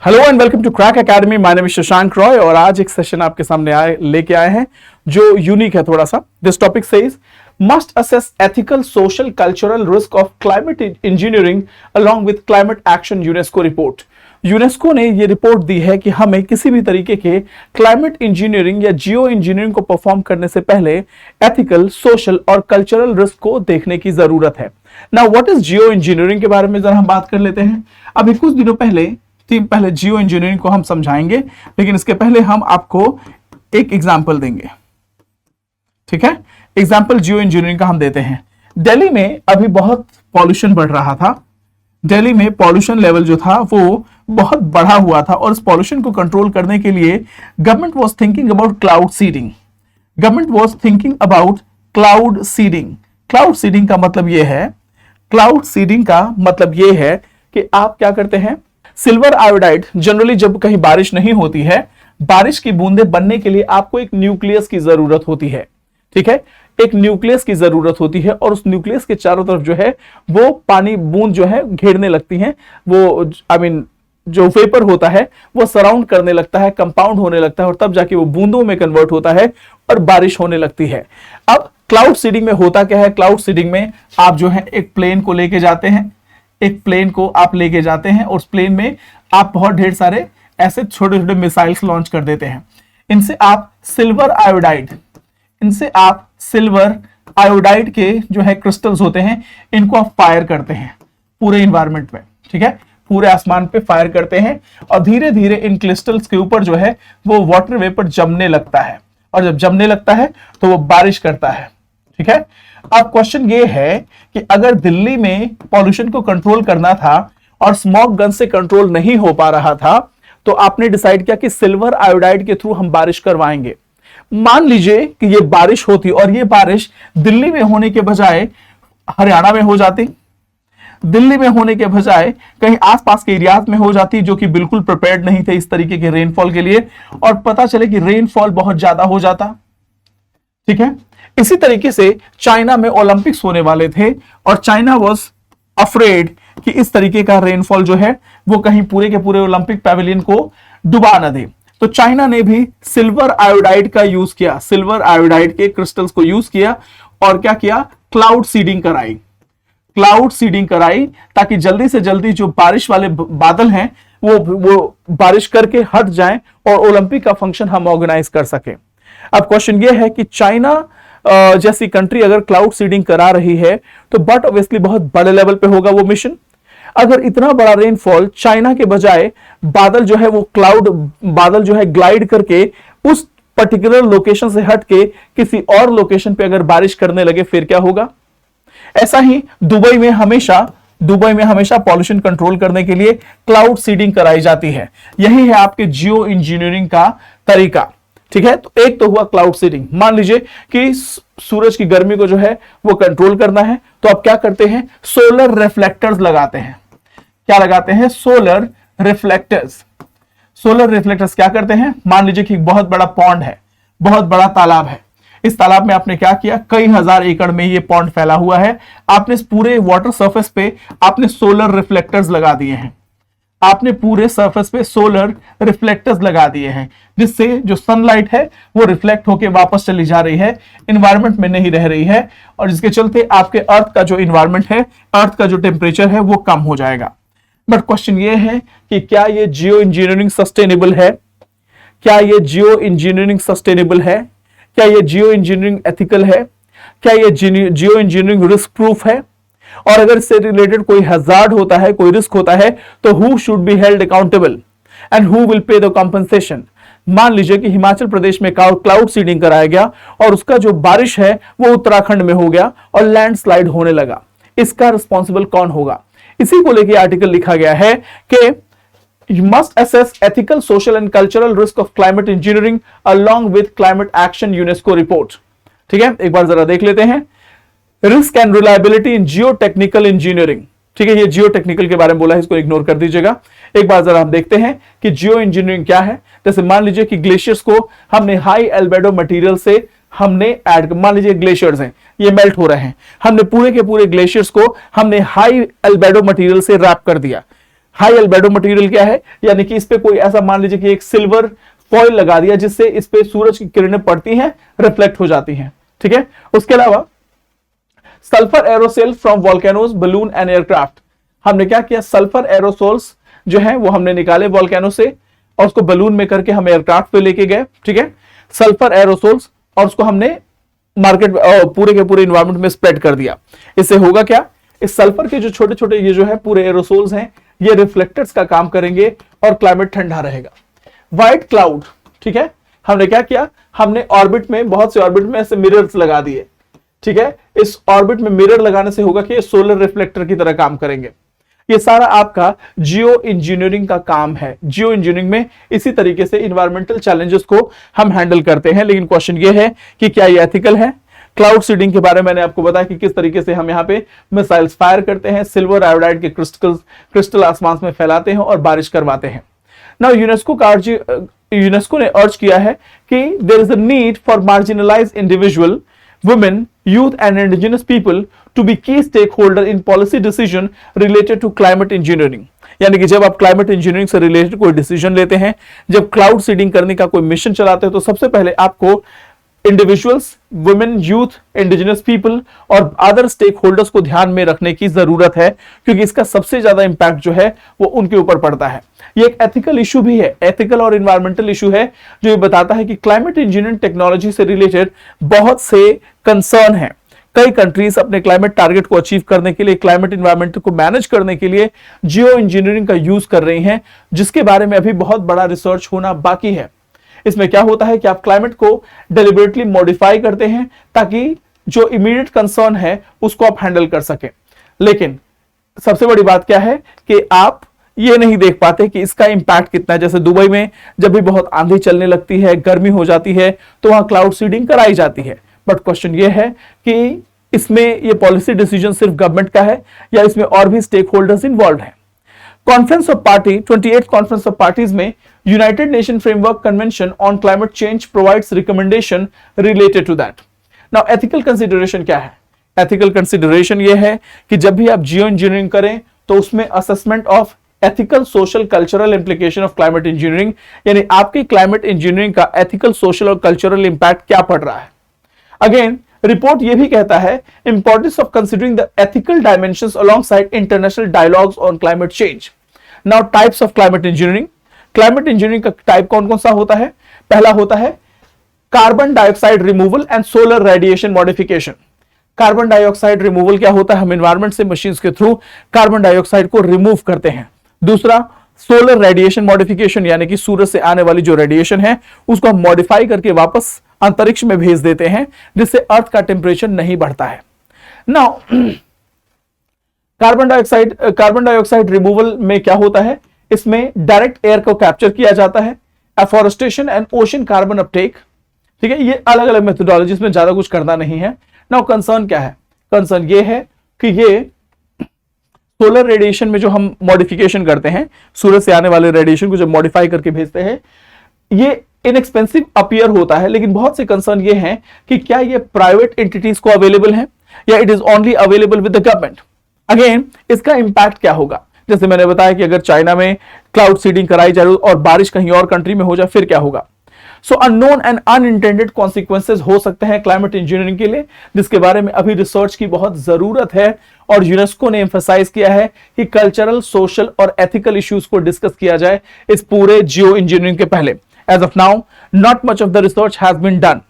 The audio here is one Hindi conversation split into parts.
Hello and welcome to crack academy. My name is Shashank Roy और आज एक सेशन आपके सामने लेके आए हैं जो यूनिक है थोड़ा सा। This topic says must assess ethical social cultural risk of climate engineering along with climate action UNESCO report. UNESCO ने ये रिपोर्ट दी है कि हमें किसी भी तरीके के क्लाइमेट इंजीनियरिंग या जियो इंजीनियरिंग को परफॉर्म करने से पहले एथिकल सोशल और कल्चरल रिस्क को देखने की जरूरत है। Now what is Jio engineering के बारे में जरा हम बात कर लेते हैं। अभी कुछ दिनों पहले जियो इंजीनियरिंग को हम समझाएंगे, लेकिन इसके पहले हम आपको एक एग्जांपल देंगे। ठीक है, एग्जांपल जियो इंजीनियरिंग का हम देते हैं। दिल्ली में अभी बहुत पॉल्यूशन बढ़ रहा था। दिल्ली में पॉल्यूशन लेवल जो था वो बहुत बढ़ा हुआ था और इस पॉल्यूशन को कंट्रोल करने के लिए government was thinking about cloud seeding. Government was thinking about cloud seeding. Cloud seeding का मतलब ये है कि आप क्या करते हैं, सिल्वर आयोडाइड जनरली जब कहीं बारिश नहीं होती है, बारिश की बूंदें बनने के लिए आपको एक न्यूक्लियस की जरूरत होती है। ठीक है, एक न्यूक्लियस की जरूरत होती है और उस न्यूक्लियस के चारों तरफ जो है वो पानी बूंद जो है घेरने लगती हैं। वो जो वेपर होता है वो सराउंड करने लगता है, कंपाउंड होने लगता है और तब जाके वो बूंदों में कन्वर्ट होता है और बारिश होने लगती है। अब क्लाउड सीडिंग में होता क्या है, क्लाउड सीडिंग में आप जो है एक प्लेन को लेके जाते हैं, और उस प्लेन में आप बहुत ढेर सारे ऐसे छोटे छोटे मिसाइल्स लॉन्च कर देते हैं। इनसे आप सिल्वर आयोडाइड के जो है क्रिस्टल्स होते हैं, इनको आप फायर करते हैं पूरे इन्वायरमेंट में। ठीक है, पूरे आसमान पे फायर करते हैं और धीरे धीरे इन क्रिस्टल्स के ऊपर जो है वो वाटर वेपर जमने लगता है और जब जमने लगता है तो वो बारिश करता है। ठीक है, अब क्वेश्चन ये है कि अगर दिल्ली में पॉल्यूशन को कंट्रोल करना था और स्मॉग गन से कंट्रोल नहीं हो पा रहा था, तो आपने डिसाइड किया कि सिल्वर आयोडाइड के थ्रू हम बारिश करवाएंगे। मान लीजिए कि ये बारिश होती और ये बारिश दिल्ली में होने के बजाय हरियाणा में हो जाती, दिल्ली में होने के बजाय कहीं आसपास के एरियाज में हो जाती जो कि बिल्कुल प्रिपेयर्ड नहीं थे इस तरीके के रेनफॉल के लिए, और पता चले कि रेनफॉल बहुत ज्यादा हो जाता। ठीक है, इसी तरीके से चाइना में ओलंपिक्स होने वाले थे और चाइना वाज अफ्रेड कि इस तरीके का रेनफॉल जो है वो कहीं पूरे के पूरे ओलंपिक पैवेलियन को डुबा न दे। तो चाइना ने भी सिल्वर आयोडाइड का यूज किया, सिल्वर आयोडाइड के क्रिस्टल्स को यूज किया और क्या किया, क्लाउड सीडिंग कराई ताकि जल्दी से जल्दी जो बारिश वाले बादल हैं वो बारिश करके हट जाएं और ओलंपिक का फंक्शन हम ऑर्गेनाइज कर सके। अब क्वेश्चन ये है कि चाइना जैसी कंट्री अगर क्लाउड सीडिंग करा रही है तो बट ऑब्वियसली बहुत बड़े लेवल पे होगा वो मिशन। अगर इतना बड़ा रेनफॉल चाइना के बजाय बादल जो है वो बादल जो है ग्लाइड करके उस पर्टिकुलर लोकेशन से हट के किसी और लोकेशन पे अगर बारिश करने लगे फिर क्या होगा। ऐसा ही दुबई में हमेशा पॉल्यूशन कंट्रोल करने के लिए क्लाउड सीडिंग कराई जाती है। यही है आपके जियो इंजीनियरिंग का तरीका। ठीक है, तो एक तो हुआ क्लाउड सीडिंग। मान लीजिए कि सूरज की गर्मी को जो है वो कंट्रोल करना है तो आप क्या करते हैं, सोलर रिफ्लेक्टर्स लगाते हैं। क्या लगाते हैं, सोलर रिफ्लेक्टर्स क्या करते हैं, मान लीजिए कि बहुत बड़ा पॉन्ड है, बहुत बड़ा तालाब है। इस तालाब में आपने क्या किया, कई हजार एकड़ में ये पॉन्ड फैला हुआ है। आपने इस पूरे वाटर सरफेस पे आपने सोलर रिफ्लेक्टर्स लगा दिए हैं, जिससे जो सनलाइट है वो रिफ्लेक्ट होके वापस चली जा रही है, एनवायरनमेंट में नहीं रह रही है, और जिसके चलते आपके अर्थ का जो एनवायरनमेंट है, अर्थ का जो टेम्परेचर है वो कम हो जाएगा। बट क्वेश्चन ये है कि क्या ये जियो इंजीनियरिंग सस्टेनेबल है, क्या ये जियो इंजीनियरिंग एथिकल है, क्या ये जियो इंजीनियरिंग रिस्क प्रूफ है, और अगर इससे रिलेटेड कोई हैजार्ड होता है, कोई रिस्क होता है, तो who should be held accountable and who will pay the compensation. मान लीजिए कि हिमाचल प्रदेश में क्लाउड सीडिंग कराया गया और उसका जो बारिश है वो उत्तराखंड में हो गया और लैंडस्लाइड होने लगा, इसका रिस्पॉन्सिबल कौन होगा। इसी को लेकर आर्टिकल लिखा गया है कि You must assess ethical, social and cultural risk of climate engineering along with climate action UNESCO report। ठीक है, एक बार जरा देख लेते हैं। Risk and reliability in Jio technical engineering. ठीक है, ये जियो टेक्निकल के बारे में बोला है, इसको इग्नोर कर दीजिएगा। एक बार जरा हम देखते हैं कि जियो इंजीनियरिंग क्या है। जैसे मान लीजिए कि ग्लेशियर्स को हमने हाई एल्बेडो मटेरियल से मान लीजिए ग्लेशियर्स हैं, ये मेल्ट हो रहे हैं, हमने पूरे के पूरे ग्लेशियर्स को हमने हाई एल्बेडो मटेरियल से रैप कर दिया। हाई एल्बेडो मटेरियल क्या है, यानी कि इस पे कोई ऐसा मान लीजिए कि एक सिल्वर फॉइल लगा दिया जिससे इस पे सूरज की किरणें पड़ती हैं, रिफ्लेक्ट हो जाती हैं, ठीक है। उसके अलावा sulphur aerosol from volcanoes, balloon and aircraft, हमने क्या किया, सल्फर एरोसोल्स जो है वो हमने निकाले वोल्केनो से और उसको बलून में करके हम एयरक्राफ्ट पे लेके गए, ठीक है, सल्फर एरोसोल्स, और उसको हमने मार्केट पूरे के पूरे इन्वायरमेंट में स्प्रेड कर दिया। इससे होगा क्या, इस सल्फर के जो छोटे छोटे ये जो है पूरे एरोसोल्स हैं, ये रिफ्लेक्टर्स का काम करेंगे और क्लाइमेट ठंडा रहेगा। व्हाइट क्लाउड, ठीक है, हमने क्या किया, हमने ऑर्बिट में, बहुत से ऑर्बिट में ऐसे मिरर्स लगा दिए, ठीक है। इस ऑर्बिट में मिरर लगाने से होगा कि ये सोलर रिफ्लेक्टर की तरह काम करेंगे। ये सारा आपका जियो इंजीनियरिंग का काम है। जियो इंजीनियरिंग में इसी तरीके से इन्वायरमेंटल चैलेंजेस को हम हैंडल करते हैं, लेकिन क्वेश्चन ये है कि क्या ये एथिकल है। क्लाउड सीडिंग के बारे में मैंने आपको बताया कि किस तरीके से हम यहाँ पे मिसाइल्स फायर करते हैं, सिल्वर आयोडाइड के क्रिस्टल आसमान में फैलाते हैं और बारिश करवाते हैं। नाउ यूनेस्को ने अर्ज किया है कि there is a need for marginalised individual, women, youth and indigenous people to be key stakeholder in policy decision related to climate engineering। यानी कि जब आप क्लाइमेट इंजीनियरिंग से रिलेटेड कोई डिसीजन लेते हैं, जब क्लाउड सीडिंग करने का कोई मिशन चलाते हैं, तो सबसे पहले आपको individuals, women, youth, indigenous people और अदर स्टेक होल्डर्स को ध्यान में रखने की जरूरत है, क्योंकि इसका सबसे ज्यादा इंपैक्ट जो है वो उनके ऊपर पड़ता है। ये एक एथिकल इशू भी है, एथिकल और इन्वायरमेंटल इशू है, जो ये बताता है कि क्लाइमेट इंजीनियरिंग टेक्नोलॉजी से रिलेटेड बहुत से कंसर्न है। कई कंट्रीज अपने क्लाइमेट टारगेट को अचीव करने के लिए, क्लाइमेट इन्वायरमेंट को मैनेज करने के लिए जियो इंजीनियरिंग का यूज कर रही हैं, जिसके बारे में अभी बहुत बड़ा रिसर्च होना बाकी है। इसमें क्या होता है कि आप क्लाइमेट को डेलिबरेटली मॉडिफाई करते हैं ताकि जो इमीडिएट कंसर्न है उसको आप हैंडल कर सकें, लेकिन सबसे बड़ी बात क्या है कि आप ये नहीं देख पाते कि इसका इंपैक्ट कितना है। जैसे दुबई में जब भी बहुत आंधी चलने लगती है, गर्मी हो जाती है, तो वहां क्लाउड सीडिंग कराई जाती है। बट क्वेश्चन ये है कि इसमें ये पॉलिसी डिसीजन सिर्फ गवर्नमेंट का है या इसमें और भी स्टेक होल्डर्स इन्वॉल्व है। Conference of party 28 conference of parties में United Nation Framework Convention on Climate Change provides recommendation related to that. Now ethical consideration क्या है? एथिकल कंसिडरेशन ये है कि जब भी आप जियो इंजीनियरिंग करें तो उसमें assessment of ethical, social, cultural implication of climate engineering, यानी आपकी क्लाइमेट इंजीनियरिंग का एथिकल, सोशल और कल्चरल इंपैक्ट क्या पड़ रहा है। अगेन रिपोर्ट यह भी कहता है importance of considering the ethical dimensions alongside international dialogues on Climate change. Now types of climate engineering. Climate engineering का टाइप कौन कौन सा होता है? पहला होता है carbon dioxide removal and solar radiation modification. Carbon dioxide removal क्या होता है? हम एनवायरमेंट से मशीन्स के थ्रू कार्बन डाइऑक्साइड को रिमूव करते हैं। दूसरा सोलर रेडिएशन मॉडिफिकेशन, यानी कि सूरज से आने वाली जो रेडिएशन है उसको हम मॉडिफाई करके वापस अंतरिक्ष में भेज देते हैं, जिससे अर्थ का टेम्परेचर नहीं बढ़ता है। नाउ कार्बन डाइऑक्साइड रिमूवल में क्या होता है? इसमें डायरेक्ट एयर को कैप्चर किया जाता है, afforestation and ocean carbon Uptake, ठीक है। ये अलग अलग मेथोडोलॉजीज में ज्यादा कुछ करना नहीं है। नाउ कंसर्न क्या है? कंसर्न ये है कि ये सोलर रेडिएशन में जो हम मॉडिफिकेशन करते हैं, सूरज से आने वाले रेडिएशन को जब मॉडिफाई करके भेजते हैं, ये इनएक्सपेंसिव अपीयर होता है, लेकिन बहुत से कंसर्न ये हैं कि क्या ये प्राइवेट एंटिटीज को अवेलेबल है या it is only available with the government. Again इसका इंपैक्ट क्या होगा? जैसे मैंने बताया कि अगर चाइना में क्लाउड सीडिंग कराई जाए और बारिश कहीं और कंट्री में हो जाए, फिर क्या होगा? सो अननोन एंड अनइंटेंडेड कॉन्सिक्वेंसेज हो सकते हैं क्लाइमेट इंजीनियरिंग के लिए, जिसके बारे में अभी रिसर्च की बहुत जरूरत है। और यूनेस्को ने एम्फसाइज किया है कि कल्चरल, सोशल और एथिकल इश्यूज को डिस्कस किया जाए इस पूरे जियो इंजीनियरिंग के पहले। As of now not much of the research has been done.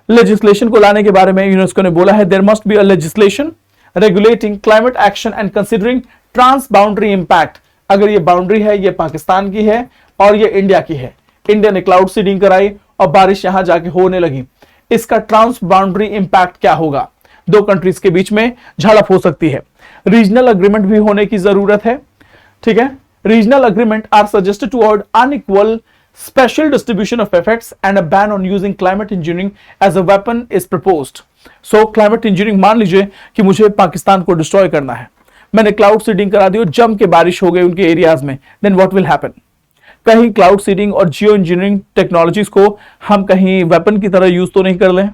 Legislation को लाने के बारे में यूनेस्को ने बोला है there must be a legislation regulating climate action and considering trans boundary impact. अगर ये बाउंड्री है, ये पाकिस्तान की है और ये इंडिया की है, इंडिया ने क्लाउड सीडिंग कराई और बारिश यहां जाके होने लगी, इसका ट्रांस बाउंड्री इंपैक्ट क्या होगा? दो कंट्रीज के बीच में झड़प हो सकती है। रीजनल अग्रीमेंट भी होने की जरूरत है, ठीक है। Regional agreement are suggested to avoid unequal special distribution of effects and a ban on using climate engineering as a weapon is proposed. So climate engineering, मान लीजिए कि मुझे पाकिस्तान को डिस्ट्रॉय करना है, मैंने क्लाउड सीडिंग करा दी और जम के बारिश हो गई उनके एरियाज में, देन व्हाट विल हैपन? कहीं क्लाउड सीडिंग और जियो इंजीनियरिंग टेक्नोलॉजीज को हम कहीं वेपन की तरह यूज तो नहीं कर लें?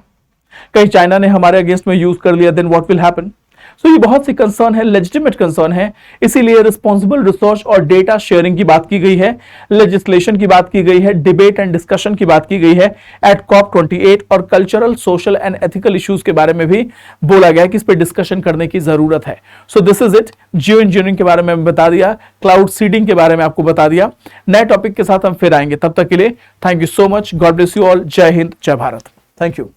कहीं चाइना ने हमारे अगेंस्ट में यूज कर लिया, देन व्हाट विल हैपन? सो ये बहुत सी कंसर्न है, लेजिटिमेट कंसर्न है, इसीलिए रिस्पॉन्सिबल रिसर्च और डेटा शेयरिंग की बात की गई है, लेजिस्लेशन की बात की गई है, डिबेट एंड डिस्कशन की बात की गई है एट COP28, और cultural, social and ethical issues के बारे में भी बोला गया कि इस पर डिस्कशन करने की जरूरत है। So this is it. Jio engineering के बारे में बता दिया, क्लाउड सीडिंग के बारे में आपको बता दिया। नए टॉपिक के साथ हम फिर आएंगे, तब तक के लिए thank you so much. God bless you all. जय हिंद, जय भारत। Thank you.